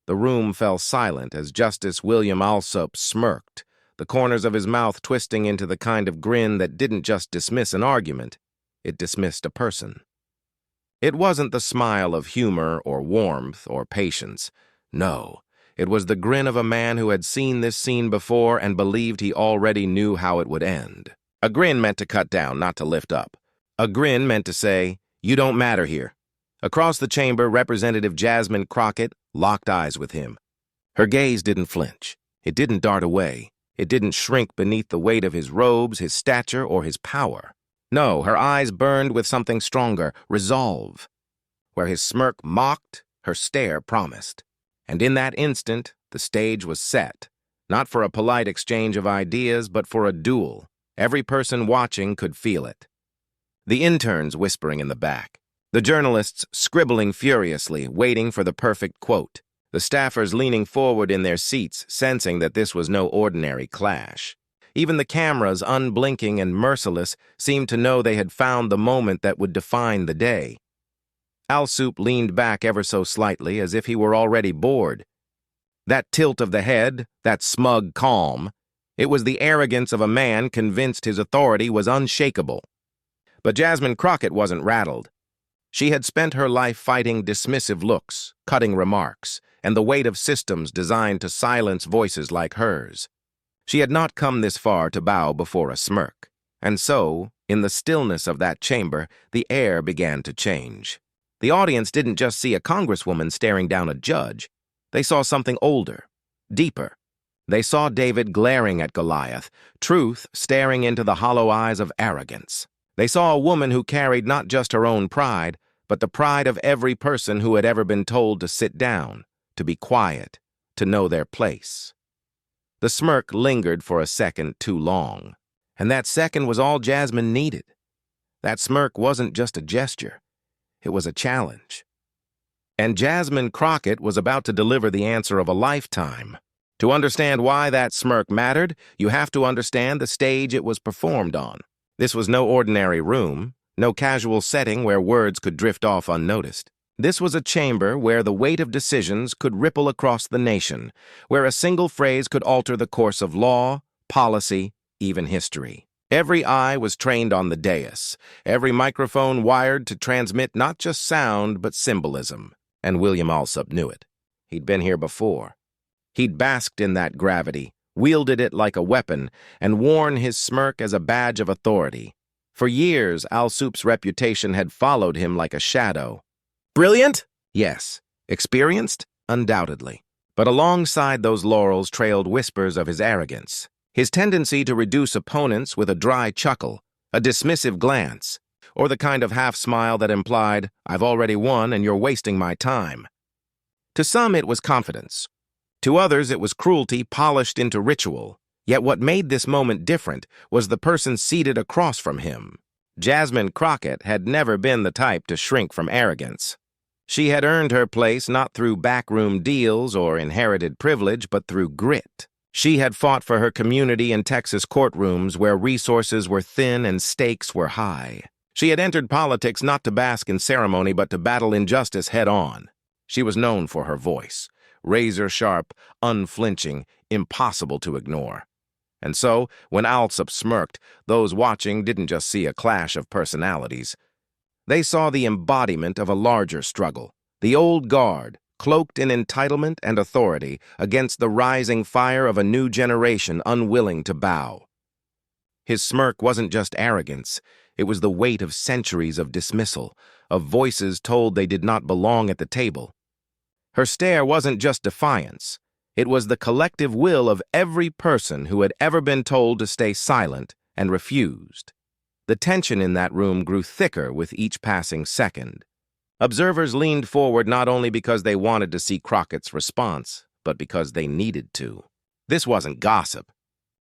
The room fell silent as Justice William Alsup smirked, the corners of his mouth twisting into the kind of grin that didn't just dismiss an argument, it dismissed a person. It wasn't the smile of humor or warmth or patience. No, it was the grin of a man who had seen this scene before and believed he already knew how it would end. A grin meant to cut down, not to lift up. A grin meant to say, "You don't matter here." Across the chamber, Representative Jasmine Crockett locked eyes with him. Her gaze didn't flinch. It didn't dart away. It didn't shrink beneath the weight of his robes, his stature, or his power. No, her eyes burned with something stronger, resolve. Where his smirk mocked, her stare promised. And in that instant, the stage was set, not for a polite exchange of ideas, but for a duel. Every person watching could feel it. The interns whispering in the back. The journalists scribbling furiously, waiting for the perfect quote. The staffers leaning forward in their seats, sensing that this was no ordinary clash. Even the cameras, unblinking and merciless, seemed to know they had found the moment that would define the day. Alsup leaned back ever so slightly, as if he were already bored. That tilt of the head, that smug calm, it was the arrogance of a man convinced his authority was unshakable. But Jasmine Crockett wasn't rattled. She had spent her life fighting dismissive looks, cutting remarks, and the weight of systems designed to silence voices like hers. She had not come this far to bow before a smirk. And so, in the stillness of that chamber, the air began to change. The audience didn't just see a congresswoman staring down a judge. They saw something older, deeper. They saw David glaring at Goliath, truth staring into the hollow eyes of arrogance. They saw a woman who carried not just her own pride, but the pride of every person who had ever been told to sit down, to be quiet, to know their place. The smirk lingered for a second too long, and that second was all Jasmine needed. That smirk wasn't just a gesture, it was a challenge. And Jasmine Crockett was about to deliver the answer of a lifetime. To understand why that smirk mattered, you have to understand the stage it was performed on. This was no ordinary room, no casual setting where words could drift off unnoticed. This was a chamber where the weight of decisions could ripple across the nation, where a single phrase could alter the course of law, policy, even history. Every eye was trained on the dais, every microphone wired to transmit not just sound but symbolism. And William Alsup knew it. He'd been here before. He'd basked in that gravity, wielded it like a weapon, and worn his smirk as a badge of authority. For years, Alsup's reputation had followed him like a shadow. Brilliant? Yes. Experienced? Undoubtedly. But alongside those laurels trailed whispers of his arrogance, his tendency to reduce opponents with a dry chuckle, a dismissive glance, or the kind of half-smile that implied, "I've already won and you're wasting my time." To some, it was confidence. To others, it was cruelty polished into ritual. Yet what made this moment different was the person seated across from him. Jasmine Crockett had never been the type to shrink from arrogance. She had earned her place not through backroom deals or inherited privilege, but through grit. She had fought for her community in Texas courtrooms where resources were thin and stakes were high. She had entered politics not to bask in ceremony, but to battle injustice head-on. She was known for her voice, razor-sharp, unflinching, impossible to ignore. And so, when Alsup smirked, those watching didn't just see a clash of personalities. They saw the embodiment of a larger struggle, the old guard, cloaked in entitlement and authority, against the rising fire of a new generation unwilling to bow. His smirk wasn't just arrogance, it was the weight of centuries of dismissal, of voices told they did not belong at the table. Her stare wasn't just defiance. It was the collective will of every person who had ever been told to stay silent and refused. The tension in that room grew thicker with each passing second. Observers leaned forward not only because they wanted to see Crockett's response, but because they needed to. This wasn't gossip.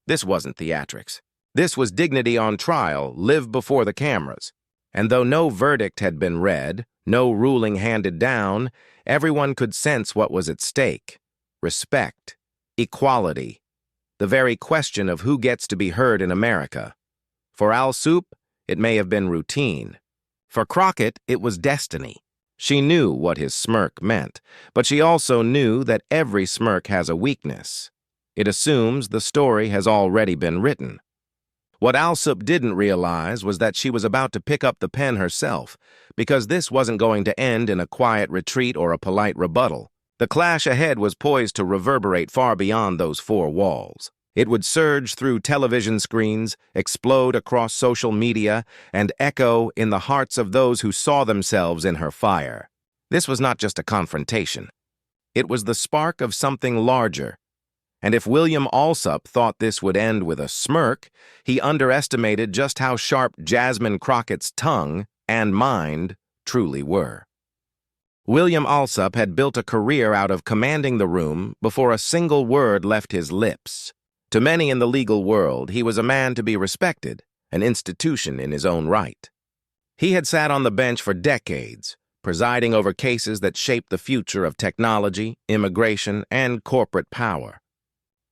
This wasn't theatrics. This was dignity on trial, lived before the cameras. And though no verdict had been read, no ruling handed down, everyone could sense what was at stake. Respect, equality, the very question of who gets to be heard in America. For Alsup, it may have been routine. For Crockett, it was destiny. She knew what his smirk meant, but she also knew that every smirk has a weakness. It assumes the story has already been written. What Alsup didn't realize was that she was about to pick up the pen herself, because this wasn't going to end in a quiet retreat or a polite rebuttal. The clash ahead was poised to reverberate far beyond those four walls. It would surge through television screens, explode across social media, and echo in the hearts of those who saw themselves in her fire. This was not just a confrontation. It was the spark of something larger. And if William Alsup thought this would end with a smirk, he underestimated just how sharp Jasmine Crockett's tongue and mind truly were. William Alsup had built a career out of commanding the room before a single word left his lips. To many in the legal world, he was a man to be respected, an institution in his own right. He had sat on the bench for decades, presiding over cases that shaped the future of technology, immigration, and corporate power.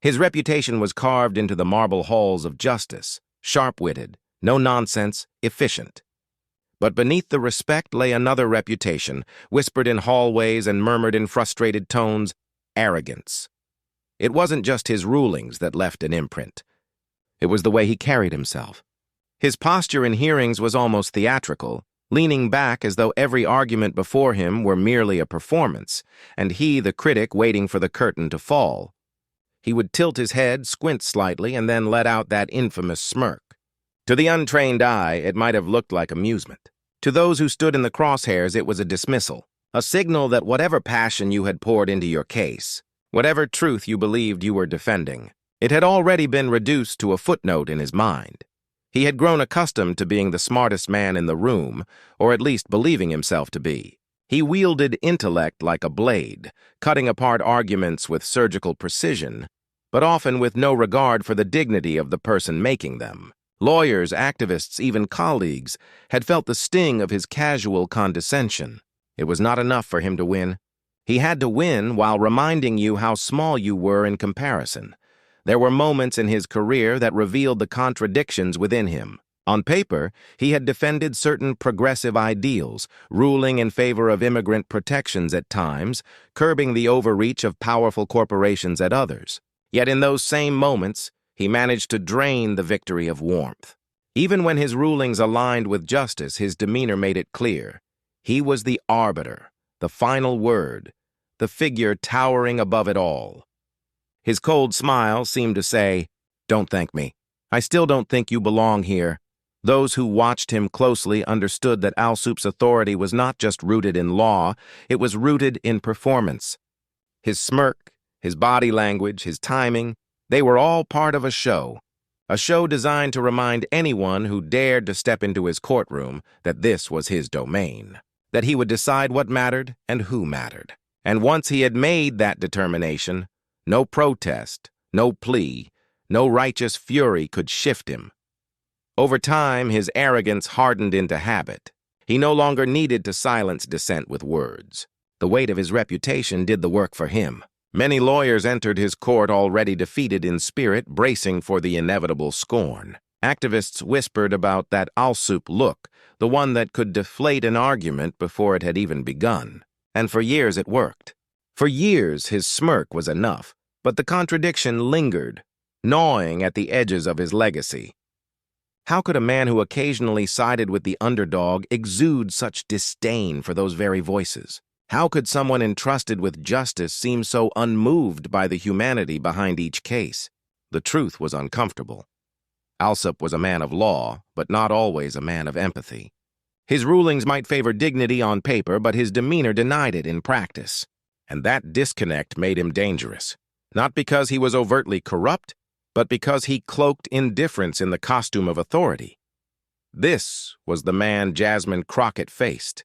His reputation was carved into the marble halls of justice, sharp-witted, no-nonsense, efficient. But beneath the respect lay another reputation, whispered in hallways and murmured in frustrated tones, arrogance. It wasn't just his rulings that left an imprint. It was the way he carried himself. His posture in hearings was almost theatrical, leaning back as though every argument before him were merely a performance, and he, the critic, waiting for the curtain to fall. He would tilt his head, squint slightly, and then let out that infamous smirk. To the untrained eye, it might have looked like amusement. To those who stood in the crosshairs, it was a dismissal, a signal that whatever passion you had poured into your case, whatever truth you believed you were defending, it had already been reduced to a footnote in his mind. He had grown accustomed to being the smartest man in the room, or at least believing himself to be. He wielded intellect like a blade, cutting apart arguments with surgical precision, but often with no regard for the dignity of the person making them. Lawyers, activists, even colleagues had felt the sting of his casual condescension. It was not enough for him to win. He had to win while reminding you how small you were in comparison. There were moments in his career that revealed the contradictions within him. On paper, he had defended certain progressive ideals, ruling in favor of immigrant protections at times, curbing the overreach of powerful corporations at others. Yet in those same moments, he managed to drain the victory of warmth. Even when his rulings aligned with justice, his demeanor made it clear. He was the arbiter, the final word, the figure towering above it all. His cold smile seemed to say, "Don't thank me. I still don't think you belong here." Those who watched him closely understood that Alsup's authority was not just rooted in law, it was rooted in performance. His smirk, his body language, his timing, they were all part of a show designed to remind anyone who dared to step into his courtroom that this was his domain, that he would decide what mattered and who mattered. And once he had made that determination, no protest, no plea, no righteous fury could shift him. Over time, his arrogance hardened into habit. He no longer needed to silence dissent with words. The weight of his reputation did the work for him. Many lawyers entered his court already defeated in spirit, bracing for the inevitable scorn. Activists whispered about that Alsup look, the one that could deflate an argument before it had even begun. And for years it worked. For years his smirk was enough, but the contradiction lingered, gnawing at the edges of his legacy. How could a man who occasionally sided with the underdog exude such disdain for those very voices? How could someone entrusted with justice seem so unmoved by the humanity behind each case? The truth was uncomfortable. Alsup was a man of law, but not always a man of empathy. His rulings might favor dignity on paper, but his demeanor denied it in practice. And that disconnect made him dangerous. Not because he was overtly corrupt, but because he cloaked indifference in the costume of authority. This was the man Jasmine Crockett faced.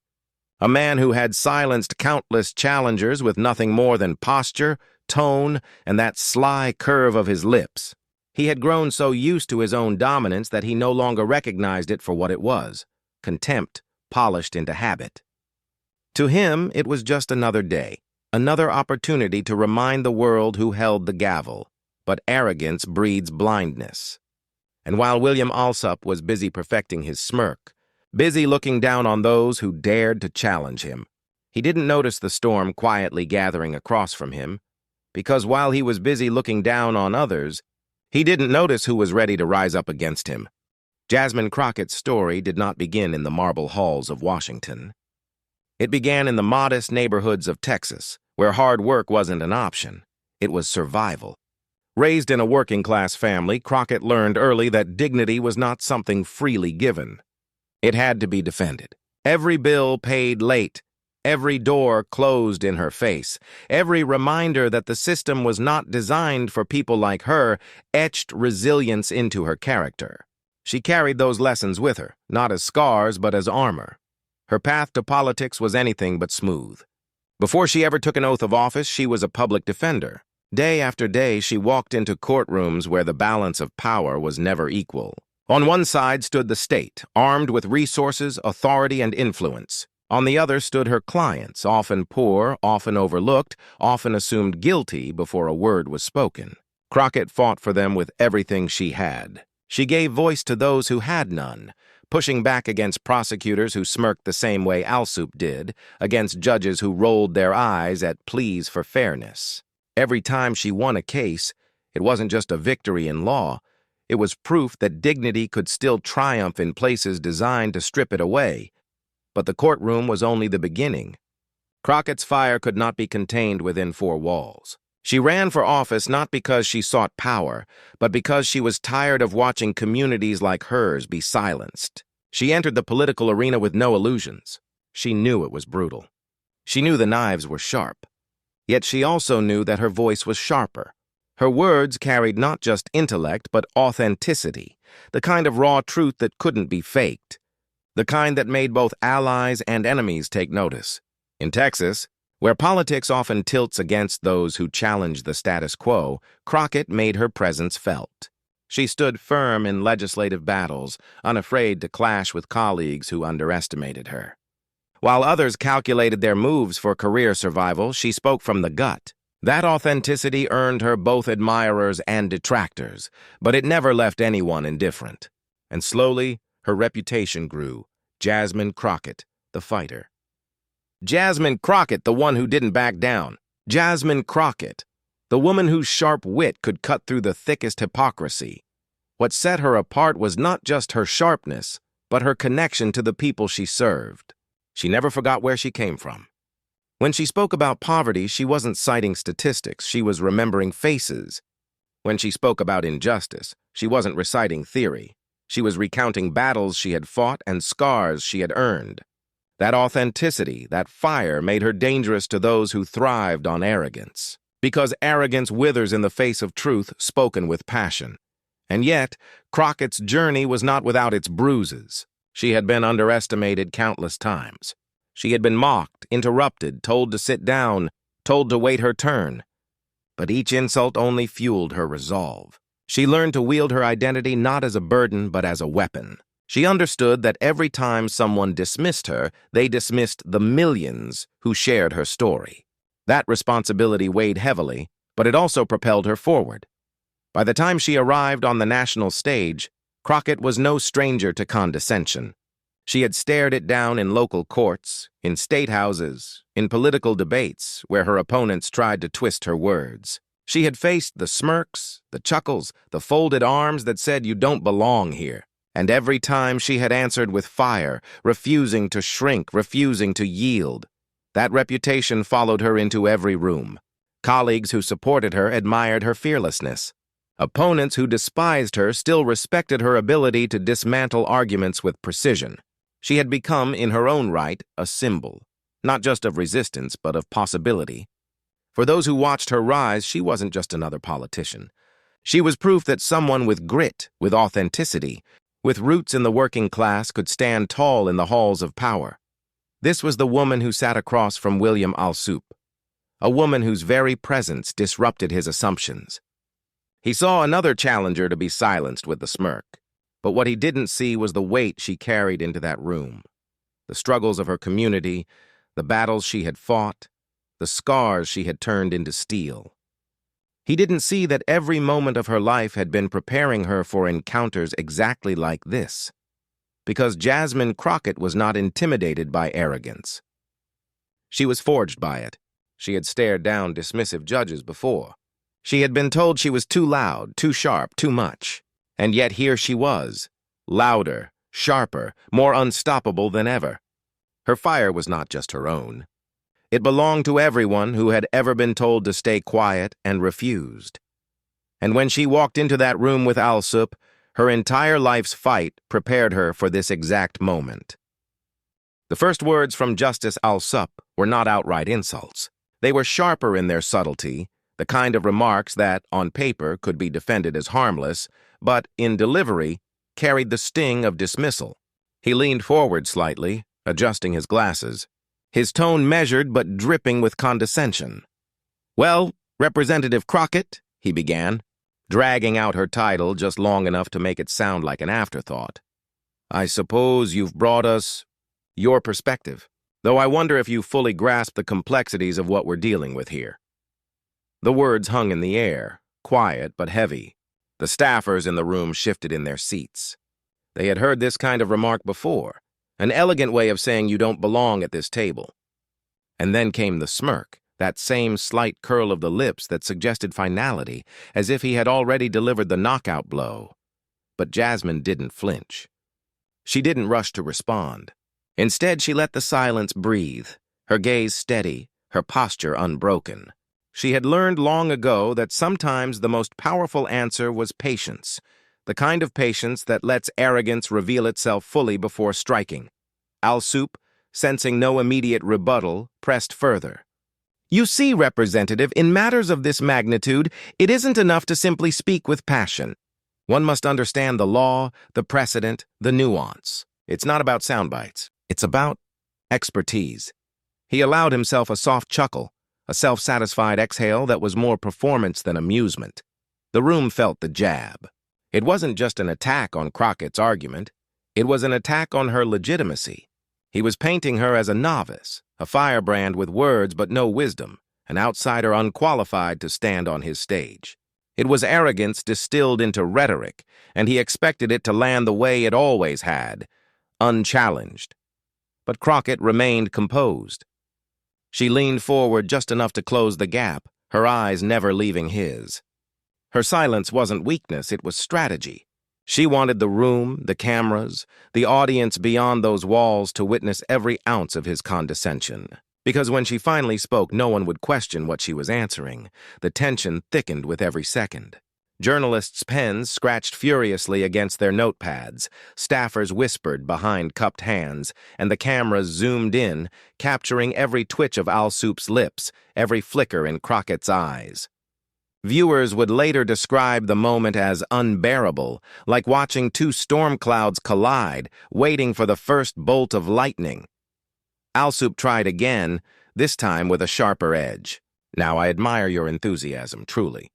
A man who had silenced countless challengers with nothing more than posture, tone, and that sly curve of his lips. He had grown so used to his own dominance that he no longer recognized it for what it was, contempt polished into habit. To him, it was just another day, another opportunity to remind the world who held the gavel. But arrogance breeds blindness. And while William Alsup was busy perfecting his smirk, busy looking down on those who dared to challenge him, He didn't notice the storm quietly gathering across from him, because while he was busy looking down on others, he didn't notice who was ready to rise up against him. Jasmine Crockett's story did not begin in the marble halls of Washington. It began in the modest neighborhoods of Texas, where hard work wasn't an option. It was survival. Raised in a working-class family, Crockett learned early that dignity was not something freely given. It had to be defended. Every bill paid late, every door closed in her face, every reminder that the system was not designed for people like her etched resilience into her character. She carried those lessons with her, not as scars but as armor. Her path to politics was anything but smooth. Before she ever took an oath of office, she was a public defender. Day after day, she walked into courtrooms where the balance of power was never equal. On one side stood the state, armed with resources, authority, and influence. On the other stood her clients, often poor, often overlooked, often assumed guilty before a word was spoken. Crockett fought for them with everything she had. She gave voice to those who had none, pushing back against prosecutors who smirked the same way Alsup did, against judges who rolled their eyes at pleas for fairness. Every time she won a case, it wasn't just a victory in law. It was proof that dignity could still triumph in places designed to strip it away. But the courtroom was only the beginning. Crockett's fire could not be contained within four walls. She ran for office not because she sought power, but because she was tired of watching communities like hers be silenced. She entered the political arena with no illusions. She knew it was brutal. She knew the knives were sharp. Yet she also knew that her voice was sharper. Her words carried not just intellect, but authenticity, the kind of raw truth that couldn't be faked, the kind that made both allies and enemies take notice. In Texas, where politics often tilts against those who challenge the status quo, Crockett made her presence felt. She stood firm in legislative battles, unafraid to clash with colleagues who underestimated her. While others calculated their moves for career survival, she spoke from the gut. That authenticity earned her both admirers and detractors, but it never left anyone indifferent. And slowly, her reputation grew. Jasmine Crockett, the fighter. Jasmine Crockett, the one who didn't back down. Jasmine Crockett, the woman whose sharp wit could cut through the thickest hypocrisy. What set her apart was not just her sharpness, but her connection to the people she served. She never forgot where she came from. When she spoke about poverty, she wasn't citing statistics, she was remembering faces. When she spoke about injustice, she wasn't reciting theory. She was recounting battles she had fought and scars she had earned. That authenticity, that fire, made her dangerous to those who thrived on arrogance. Because arrogance withers in the face of truth spoken with passion. And yet, Crockett's journey was not without its bruises. She had been underestimated countless times. She had been mocked, interrupted, told to sit down, told to wait her turn. But each insult only fueled her resolve. She learned to wield her identity not as a burden, but as a weapon. She understood that every time someone dismissed her, they dismissed the millions who shared her story. That responsibility weighed heavily, but it also propelled her forward. By the time she arrived on the national stage, Crockett was no stranger to condescension. She had stared it down in local courts, in state houses, in political debates where her opponents tried to twist her words. She had faced the smirks, the chuckles, the folded arms that said you don't belong here. And every time she had answered with fire, refusing to shrink, refusing to yield. That reputation followed her into every room. Colleagues who supported her admired her fearlessness. Opponents who despised her still respected her ability to dismantle arguments with precision. She had become, in her own right, a symbol, not just of resistance, but of possibility. For those who watched her rise, she wasn't just another politician. She was proof that someone with grit, with authenticity, with roots in the working class could stand tall in the halls of power. This was the woman who sat across from William Alsup, a woman whose very presence disrupted his assumptions. He saw another challenger to be silenced with the smirk, but what he didn't see was the weight she carried into that room, the struggles of her community, the battles she had fought, the scars she had turned into steel. He didn't see that every moment of her life had been preparing her for encounters exactly like this, because Jasmine Crockett was not intimidated by arrogance. She was forged by it. She had stared down dismissive judges before. She had been told she was too loud, too sharp, too much. And yet here she was, louder, sharper, more unstoppable than ever. Her fire was not just her own. It belonged to everyone who had ever been told to stay quiet and refused. And when she walked into that room with Alsup, her entire life's fight prepared her for this exact moment. The first words from Justice Alsup were not outright insults. They were sharper in their subtlety, the kind of remarks that, on paper, could be defended as harmless, but, in delivery, carried the sting of dismissal. He leaned forward slightly, adjusting his glasses, his tone measured but dripping with condescension. "Well, Representative Crockett," he began, dragging out her title just long enough to make it sound like an afterthought. "I suppose you've brought us your perspective, though I wonder if you fully grasp the complexities of what we're dealing with here." The words hung in the air, quiet but heavy. The staffers in the room shifted in their seats. They had heard this kind of remark before, an elegant way of saying you don't belong at this table. And then came the smirk, that same slight curl of the lips that suggested finality, as if he had already delivered the knockout blow. But Jasmine didn't flinch. She didn't rush to respond. Instead, she let the silence breathe, her gaze steady, her posture unbroken. She had learned long ago that sometimes the most powerful answer was patience, the kind of patience that lets arrogance reveal itself fully before striking. Alsup, sensing no immediate rebuttal, pressed further. "You see, Representative, in matters of this magnitude, it isn't enough to simply speak with passion. One must understand the law, the precedent, the nuance. It's not about sound bites. It's about expertise." He allowed himself a soft chuckle, a self-satisfied exhale that was more performance than amusement. The room felt the jab. It wasn't just an attack on Crockett's argument. It was an attack on her legitimacy. He was painting her as a novice, a firebrand with words but no wisdom, an outsider unqualified to stand on his stage. It was arrogance distilled into rhetoric, and he expected it to land the way it always had, unchallenged. But Crockett remained composed. She leaned forward just enough to close the gap, her eyes never leaving his. Her silence wasn't weakness, it was strategy. She wanted the room, the cameras, the audience beyond those walls to witness every ounce of his condescension. Because when she finally spoke, no one would question what she was answering. The tension thickened with every second. Journalists' pens scratched furiously against their notepads, staffers whispered behind cupped hands, and the cameras zoomed in, capturing every twitch of Alsup's lips, every flicker in Crockett's eyes. Viewers would later describe the moment as unbearable, like watching two storm clouds collide, waiting for the first bolt of lightning. Alsup tried again, this time with a sharper edge. "Now I admire your enthusiasm, truly.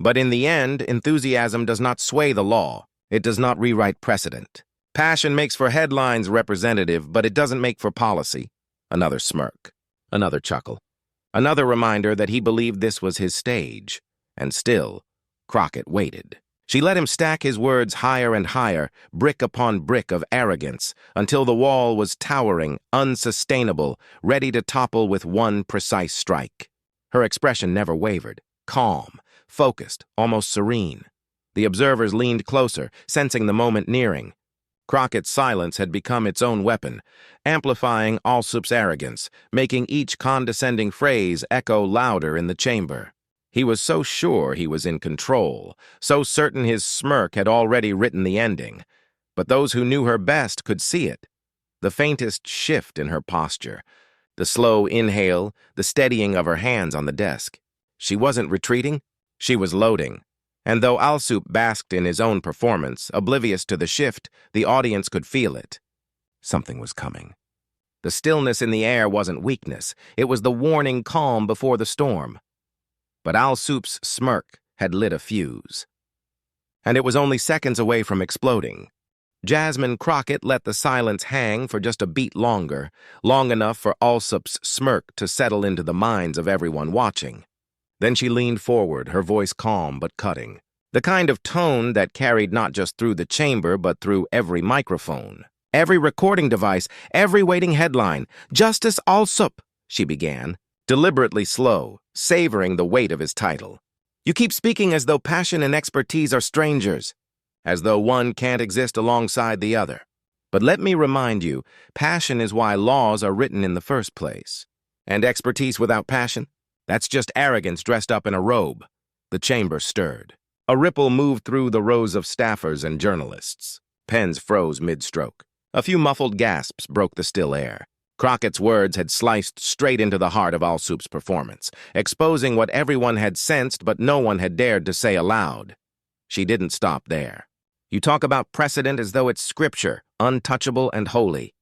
But in the end, enthusiasm does not sway the law. It does not rewrite precedent. Passion makes for headlines, Representative, but it doesn't make for policy." Another smirk. Another chuckle. Another reminder that he believed this was his stage. And still, Crockett waited. She let him stack his words higher and higher, brick upon brick of arrogance, until the wall was towering, unsustainable, ready to topple with one precise strike. Her expression never wavered, calm, focused, almost serene. The observers leaned closer, sensing the moment nearing. Crockett's silence had become its own weapon, amplifying Alsup's arrogance, making each condescending phrase echo louder in the chamber. He was so sure he was in control, so certain his smirk had already written the ending. But those who knew her best could see it. The faintest shift in her posture, the slow inhale, the steadying of her hands on the desk. She wasn't retreating, she was loading. And though Alsup basked in his own performance, oblivious to the shift, the audience could feel it. Something was coming. The stillness in the air wasn't weakness, it was the warning calm before the storm. But Alsup's smirk had lit a fuse. And it was only seconds away from exploding. Jasmine Crockett let the silence hang for just a beat longer, long enough for Alsup's smirk to settle into the minds of everyone watching. Then she leaned forward, her voice calm but cutting, the kind of tone that carried not just through the chamber but through every microphone, every recording device, every waiting headline. "Justice Alsup," she began, deliberately slow, savoring the weight of his title. "You keep speaking as though passion and expertise are strangers, as though one can't exist alongside the other. But let me remind you, passion is why laws are written in the first place. And expertise without passion? That's just arrogance dressed up in a robe." The chamber stirred. A ripple moved through the rows of staffers and journalists. Pens froze mid-stroke. A few muffled gasps broke the still air. Crockett's words had sliced straight into the heart of Alsup's performance, exposing what everyone had sensed but no one had dared to say aloud. She didn't stop there. "You talk about precedent as though it's scripture, untouchable and holy.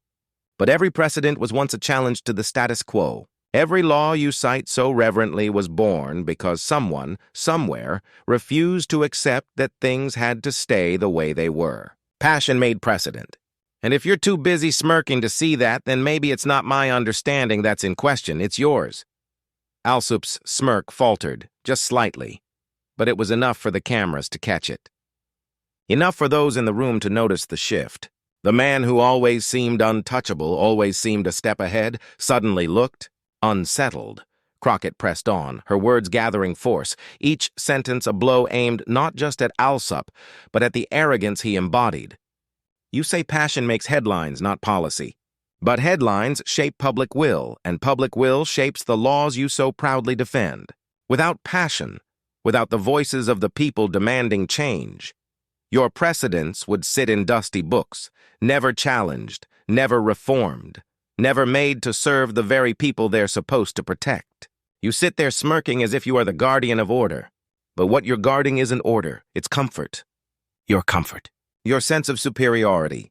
But every precedent was once a challenge to the status quo. Every law you cite so reverently was born because someone, somewhere, refused to accept that things had to stay the way they were. Passion made precedent. And if you're too busy smirking to see that, then maybe it's not my understanding that's in question, it's yours." Alsup's smirk faltered, just slightly, but it was enough for the cameras to catch it. Enough for those in the room to notice the shift. The man who always seemed untouchable, always seemed a step ahead, suddenly looked unsettled. Crockett pressed on, her words gathering force, each sentence a blow aimed not just at Alsup, but at the arrogance he embodied. "You say passion makes headlines, not policy. But headlines shape public will, and public will shapes the laws you so proudly defend. Without passion, without the voices of the people demanding change, your precedents would sit in dusty books, never challenged, never reformed, never made to serve the very people they're supposed to protect. You sit there smirking as if you are the guardian of order. But what you're guarding isn't order, it's comfort. Your comfort. Your sense of superiority."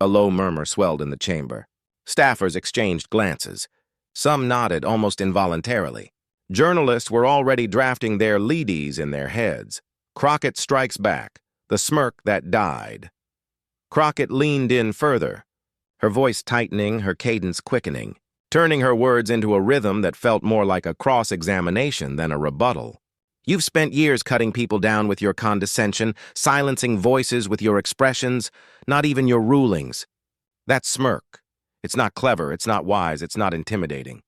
A low murmur swelled in the chamber. Staffers exchanged glances. Some nodded almost involuntarily. Journalists were already drafting their leadies in their heads. Crockett strikes back, the smirk that died. Crockett leaned in further, her voice tightening, her cadence quickening, turning her words into a rhythm that felt more like a cross-examination than a rebuttal. "You've spent years cutting people down with your condescension, silencing voices with your expressions, not even your rulings. That smirk. It's not clever, it's not wise, it's not intimidating.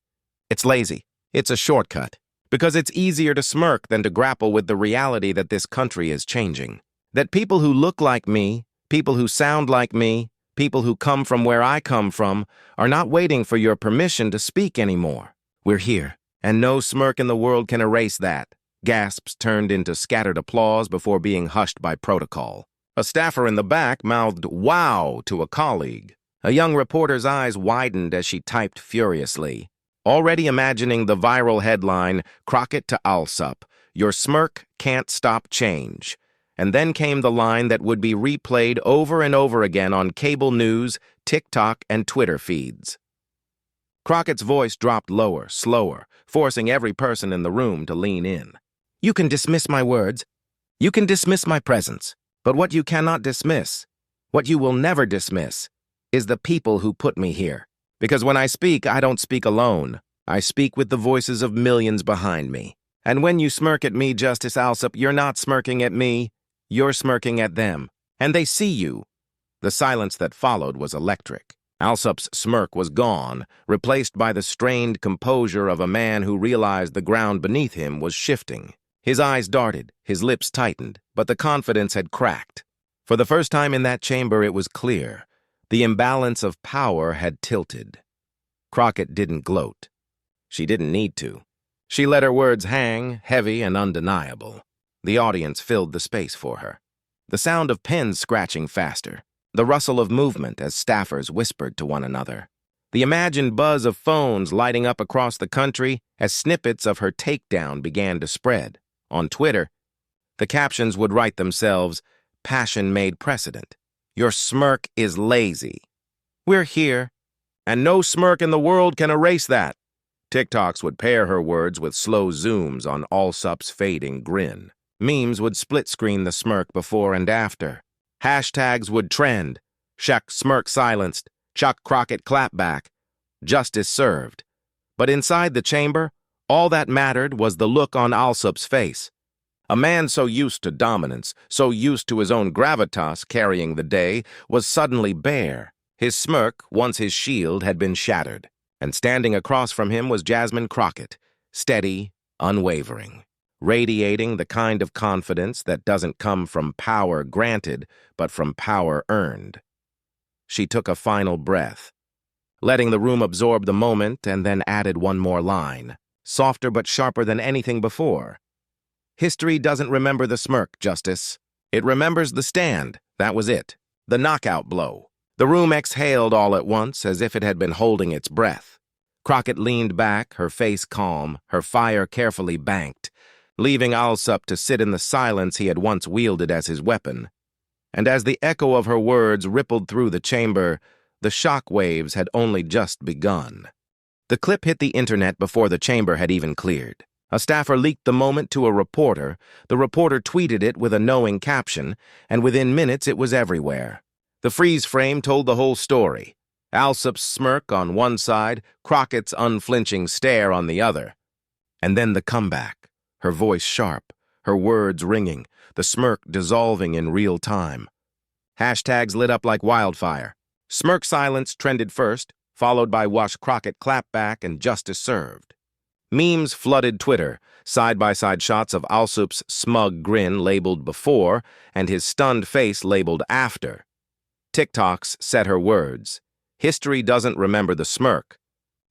It's lazy. It's a shortcut. Because it's easier to smirk than to grapple with the reality that this country is changing. That people who look like me, people who sound like me, people who come from where I come from, are not waiting for your permission to speak anymore. We're here, and no smirk in the world can erase that." Gasps turned into scattered applause before being hushed by protocol. A staffer in the back mouthed "wow" to a colleague. A young reporter's eyes widened as she typed furiously, already imagining the viral headline, "Crockett to Alsup, your smirk can't stop change." And then came the line that would be replayed over and over again on cable news, TikTok, and Twitter feeds. Crockett's voice dropped lower, slower, forcing every person in the room to lean in. "You can dismiss my words. You can dismiss my presence. But what you cannot dismiss, what you will never dismiss, is the people who put me here. Because when I speak, I don't speak alone. I speak with the voices of millions behind me. And when you smirk at me, Justice Alsup, you're not smirking at me. You're smirking at them. And they see you." The silence that followed was electric. Alsup's smirk was gone, replaced by the strained composure of a man who realized the ground beneath him was shifting. His eyes darted, his lips tightened, but the confidence had cracked. For the first time in that chamber, it was clear. The imbalance of power had tilted. Crockett didn't gloat. She didn't need to. She let her words hang, heavy and undeniable. The audience filled the space for her. The sound of pens scratching faster, the rustle of movement as staffers whispered to one another, the imagined buzz of phones lighting up across the country as snippets of her takedown began to spread. On Twitter, the captions would write themselves, "Passion made precedent. Your smirk is lazy. We're here, and no smirk in the world can erase that." TikToks would pair her words with slow zooms on Alsup's fading grin. Memes would split-screen the smirk before and after. Hashtags would trend. Chuck smirk silenced. Chuck Crockett clapback. Justice served. But inside the chamber, all that mattered was the look on Alsup's face. A man so used to dominance, so used to his own gravitas carrying the day, was suddenly bare. His smirk, once his shield, had been shattered. And standing across from him was Jasmine Crockett, steady, unwavering, radiating the kind of confidence that doesn't come from power granted, but from power earned. She took a final breath, letting the room absorb the moment, and then added one more line, softer but sharper than anything before. History doesn't remember the smirk, Justice. It remembers the stand. That was it. The knockout blow. The room exhaled all at once, as if it had been holding its breath. Crockett leaned back, her face calm, her fire carefully banked, leaving Alsup to sit in the silence he had once wielded as his weapon. And as the echo of her words rippled through the chamber, the shock waves had only just begun. The clip hit the internet before the chamber had even cleared. A staffer leaked the moment to a reporter. The reporter tweeted it with a knowing caption, and within minutes it was everywhere. The freeze frame told the whole story. Alsup's smirk on one side, Crockett's unflinching stare on the other. And then the comeback, her voice sharp, her words ringing, the smirk dissolving in real time. Hashtags lit up like wildfire. Smirk silence trended first, followed by Wash Crockett clapback and justice served. Memes flooded Twitter, side-by-side shots of Alsup's smug grin labeled before and his stunned face labeled after. TikToks said her words. History doesn't remember the smirk.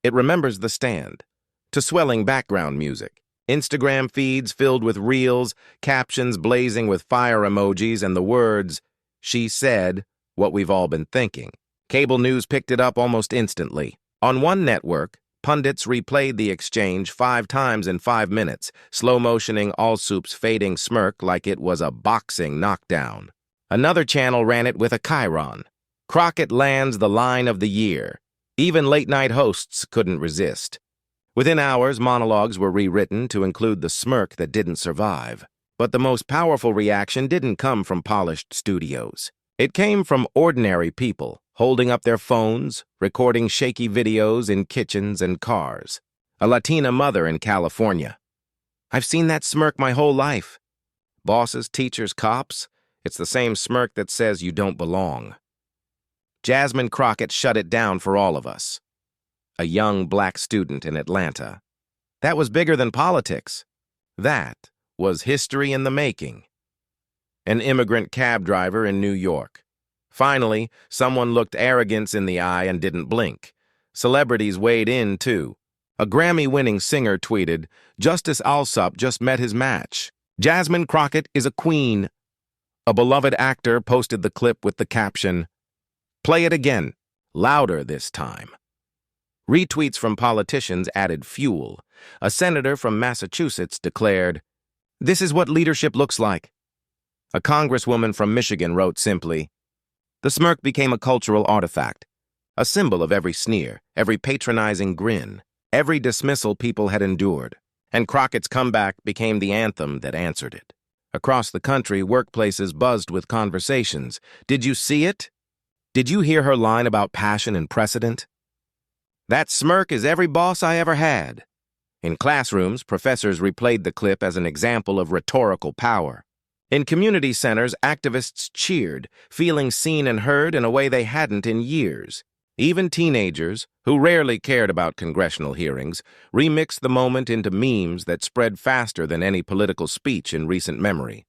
It remembers the stand. To swelling background music. Instagram feeds filled with reels, captions blazing with fire emojis, and the words, "She said," what we've all been thinking. Cable news picked it up almost instantly. On one network, pundits replayed the exchange 5 times in 5 minutes, slow-motioning Alsup's fading smirk like it was a boxing knockdown. Another channel ran it with a chyron. Crockett lands the line of the year. Even late-night hosts couldn't resist. Within hours, monologues were rewritten to include the smirk that didn't survive. But the most powerful reaction didn't come from polished studios. It came from ordinary people, holding up their phones, recording shaky videos in kitchens and cars. A Latina mother in California. "I've seen that smirk my whole life. Bosses, teachers, cops, it's the same smirk that says you don't belong." Jasmine Crockett shut it down for all of us. A young black student in Atlanta. That was bigger than politics. That was history in the making. An immigrant cab driver in New York. Finally, someone looked arrogance in the eye and didn't blink. Celebrities weighed in, too. A Grammy-winning singer tweeted, "Justice Alsup just met his match. Jasmine Crockett is a queen." A beloved actor posted the clip with the caption, "Play it again, louder this time." Retweets from politicians added fuel. A senator from Massachusetts declared, "This is what leadership looks like." A congresswoman from Michigan wrote simply, "The smirk became a cultural artifact, a symbol of every sneer, every patronizing grin, every dismissal people had endured, and Crockett's comeback became the anthem that answered it." Across the country, workplaces buzzed with conversations. "Did you see it? Did you hear her line about passion and precedent? That smirk is every boss I ever had." In classrooms, professors replayed the clip as an example of rhetorical power. In community centers, activists cheered, feeling seen and heard in a way they hadn't in years. Even teenagers, who rarely cared about congressional hearings, remixed the moment into memes that spread faster than any political speech in recent memory.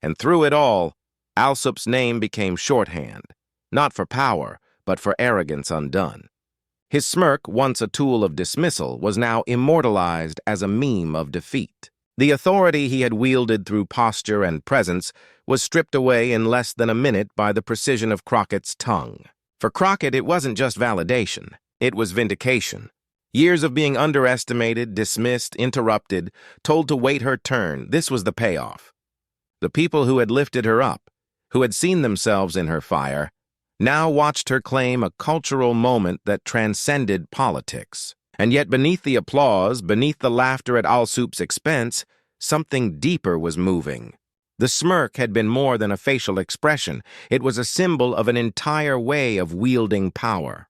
And through it all, Alsup's name became shorthand, not for power, but for arrogance undone. His smirk, once a tool of dismissal, was now immortalized as a meme of defeat. The authority he had wielded through posture and presence was stripped away in less than a minute by the precision of Crockett's tongue. For Crockett, it wasn't just validation, it was vindication. Years of being underestimated, dismissed, interrupted, told to wait her turn, this was the payoff. The people who had lifted her up, who had seen themselves in her fire, now watched her claim a cultural moment that transcended politics. And yet beneath the applause, beneath the laughter at Alsup's expense, something deeper was moving. The smirk had been more than a facial expression. It was a symbol of an entire way of wielding power.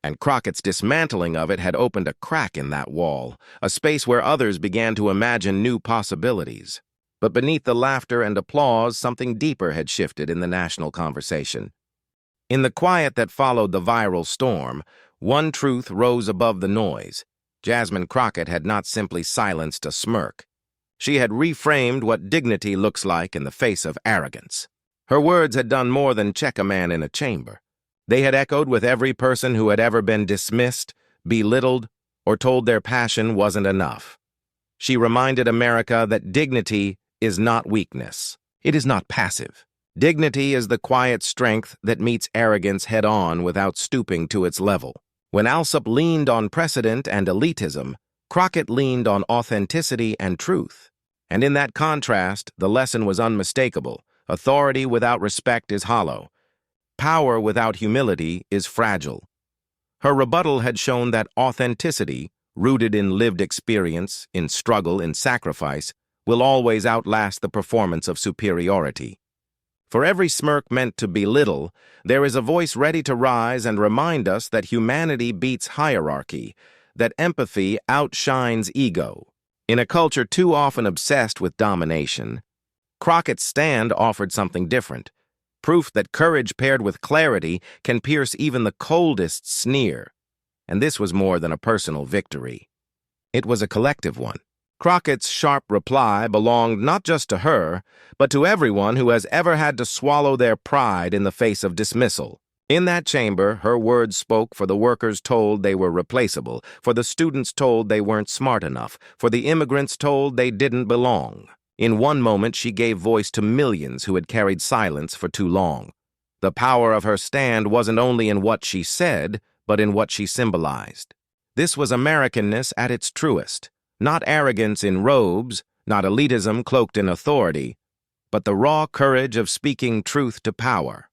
And Crockett's dismantling of it had opened a crack in that wall, a space where others began to imagine new possibilities. But beneath the laughter and applause, something deeper had shifted in the national conversation. In the quiet that followed the viral storm, One truth rose above the noise. Jasmine Crockett had not simply silenced a smirk. She had reframed what dignity looks like in the face of arrogance. Her words had done more than check a man in a chamber. They had echoed with every person who had ever been dismissed, belittled, or told their passion wasn't enough. She reminded America that dignity is not weakness. It is not passive. Dignity is the quiet strength that meets arrogance head-on without stooping to its level. When Alsup leaned on precedent and elitism, Crockett leaned on authenticity and truth. And in that contrast, the lesson was unmistakable. Authority without respect is hollow. Power without humility is fragile. Her rebuttal had shown that authenticity, rooted in lived experience, in struggle, in sacrifice, will always outlast the performance of superiority. For every smirk meant to belittle, there is a voice ready to rise and remind us that humanity beats hierarchy, that empathy outshines ego. In a culture too often obsessed with domination, Crockett's stand offered something different, proof that courage paired with clarity can pierce even the coldest sneer. And this was more than a personal victory. It was a collective one. Crockett's sharp reply belonged not just to her, but to everyone who has ever had to swallow their pride in the face of dismissal. In that chamber, her words spoke for the workers told they were replaceable, for the students told they weren't smart enough, for the immigrants told they didn't belong. In one moment, she gave voice to millions who had carried silence for too long. The power of her stand wasn't only in what she said, but in what she symbolized. This was Americanness at its truest. Not arrogance in robes, not elitism cloaked in authority, but the raw courage of speaking truth to power.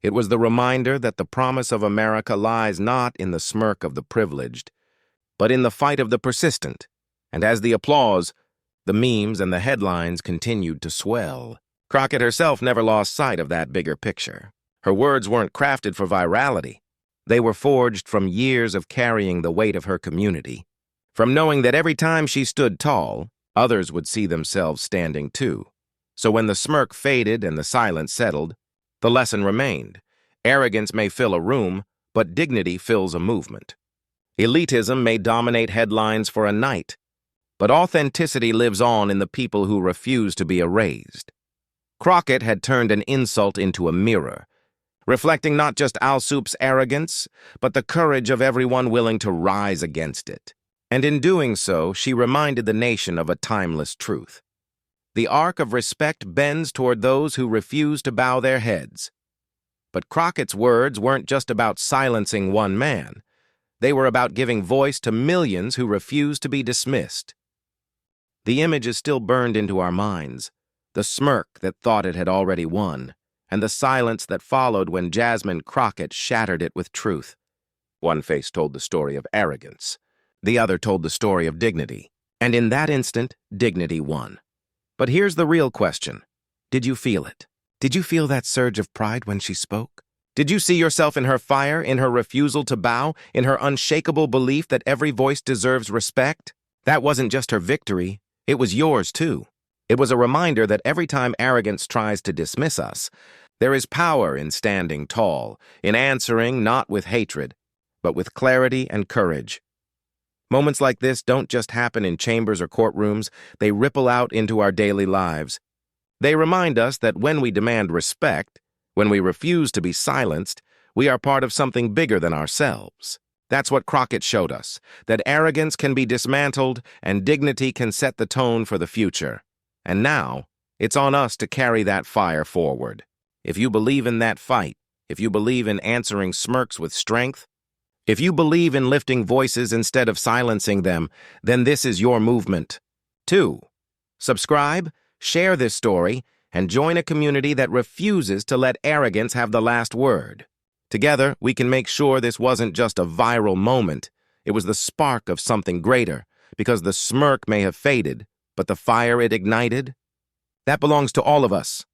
It was the reminder that the promise of America lies not in the smirk of the privileged, but in the fight of the persistent. And as the applause, the memes and the headlines continued to swell. Crockett herself never lost sight of that bigger picture. Her words weren't crafted for virality. They were forged from years of carrying the weight of her community. From knowing that every time she stood tall, others would see themselves standing too. So when the smirk faded and the silence settled, the lesson remained. Arrogance may fill a room, but dignity fills a movement. Elitism may dominate headlines for a night, but authenticity lives on in the people who refuse to be erased. Crockett had turned an insult into a mirror, reflecting not just Alsup's arrogance, but the courage of everyone willing to rise against it. And in doing so, she reminded the nation of a timeless truth. The arc of respect bends toward those who refuse to bow their heads. But Crockett's words weren't just about silencing one man. They were about giving voice to millions who refused to be dismissed. The image is still burned into our minds, the smirk that thought it had already won, and the silence that followed when Jasmine Crockett shattered it with truth. One face told the story of arrogance. The other told the story of dignity. And in that instant, dignity won. But here's the real question. Did you feel it? Did you feel that surge of pride when she spoke? Did you see yourself in her fire, in her refusal to bow, in her unshakable belief that every voice deserves respect? That wasn't just her victory. It was yours, too. It was a reminder that every time arrogance tries to dismiss us, there is power in standing tall, in answering not with hatred, but with clarity and courage. Moments like this don't just happen in chambers or courtrooms, they ripple out into our daily lives. They remind us that when we demand respect, when we refuse to be silenced, we are part of something bigger than ourselves. That's what Crockett showed us, that arrogance can be dismantled and dignity can set the tone for the future. And now, it's on us to carry that fire forward. If you believe in that fight, if you believe in answering smirks with strength, if you believe in lifting voices instead of silencing them, then this is your movement. 2. Subscribe, share this story, and join a community that refuses to let arrogance have the last word. Together, we can make sure this wasn't just a viral moment. It was the spark of something greater, because the smirk may have faded, but the fire it ignited, that belongs to all of us.